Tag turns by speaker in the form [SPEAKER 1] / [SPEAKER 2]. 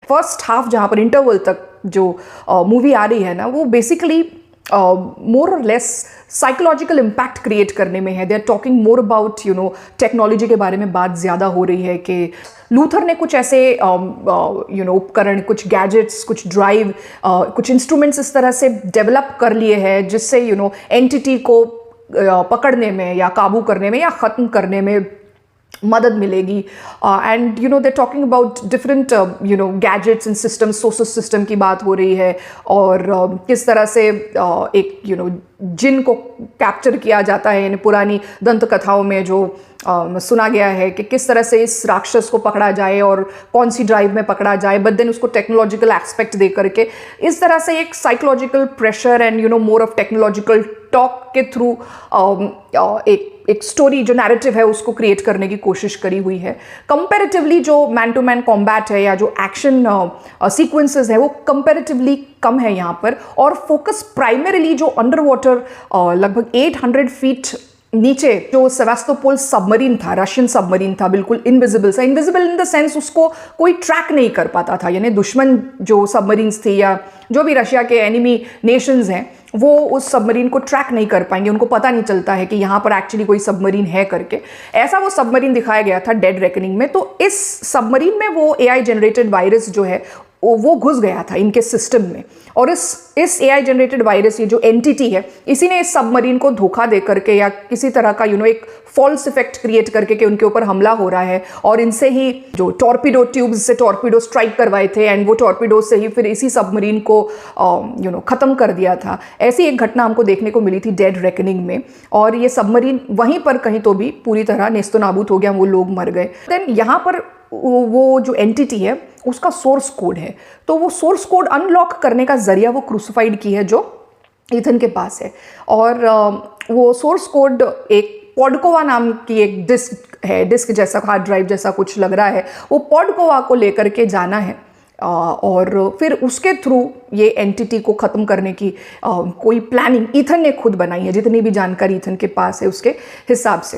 [SPEAKER 1] First half जहाँ पर interval तक जो मूवी आ रही है ना, वो बेसिकली मोर और लेस साइकोलॉजिकल इम्पैक्ट क्रिएट करने में है। They are talking more about technology के बारे में बात ज़्यादा हो रही है कि लूथर ने कुछ ऐसे उपकरण, कुछ गैजेट्स, कुछ ड्राइव, कुछ इंस्ट्रूमेंट्स इस तरह से डेवलप कर लिए हैं जिससे एंटिटी को पकड़ने में या काबू करने में या ख़त्म करने में मदद मिलेगी। And they talking about different gadgets and systems, social system की बात हो रही है और किस तरह से एक जिन को कैप्चर किया जाता है। यानी पुरानी दंत कथाओं में जो सुना गया है कि किस तरह से इस राक्षस को पकड़ा जाए और कौन सी ड्राइव में पकड़ा जाए, बट देन उसको टेक्नोलॉजिकल एस्पेक्ट दे करके इस तरह से एक psychological pressure and more of technological talk के थ्रू एक स्टोरी जो नैरेटिव है उसको क्रिएट करने की कोशिश करी हुई है। कंपैरेटिवली जो मैन टू मैन कॉम्बैट है या जो एक्शन सीक्वेंसेस है वो कंपैरेटिवली कम है यहाँ पर, और फोकस प्राइमरीली जो अंडर वाटर लगभग 800 फीट नीचे जो सेवास्तोपोल सबमरीन था, रशियन सबमरीन था, बिल्कुल इनविजिबल सा। इनविजिबल इन द सेंस उसको कोई ट्रैक नहीं कर पाता था, यानी दुश्मन जो सबमरीन्स थी या जो भी रशिया के एनिमी नेशंस हैं वो उस सबमरीन को ट्रैक नहीं कर पाएंगे, उनको पता नहीं चलता है कि यहाँ पर एक्चुअली कोई सबमरीन है करके। ऐसा वो सबमरीन दिखाया गया था डेड रेकनिंग में। तो इस सबमरीन में वो एआई जनरेटेड वायरस जो है वो घुस गया था इनके सिस्टम में, और इस एआई जनरेटेड वायरस, ये जो एंटिटी है, इसी ने इस सबमरीन को धोखा दे करके या किसी तरह का एक फॉल्स इफेक्ट क्रिएट करके कि उनके ऊपर हमला हो रहा है, और इनसे ही जो टॉर्पीडो ट्यूब्स से टॉर्पीडो स्ट्राइक करवाए थे एंड वो टॉर्पीडो से ही फिर इसी सबमरीन को ख़त्म कर दिया था। ऐसी एक घटना हमको देखने को मिली थी डेड रेकनिंग में, और ये सबमरीन वहीं पर कहीं तो भी पूरी तरह नेस्तो नाबूद हो गया, वो लोग मर गए। देन यहाँ पर वो जो एंटिटी है उसका सोर्स कोड है, तो वो सोर्स कोड अनलॉक करने का जरिया वो क्रूसिफाइड की है जो ईथन के पास है। और वो सोर्स कोड एक पॉडकोवा नाम की एक डिस्क है, डिस्क जैसा, हार्ड ड्राइव जैसा कुछ लग रहा है, वो पॉडकोवा को लेकर के जाना है और फिर उसके थ्रू ये एंटिटी को ख़त्म करने की कोई प्लानिंग ईथन ने खुद बनाई है, जितनी भी जानकारी ईथन के पास है उसके हिसाब से।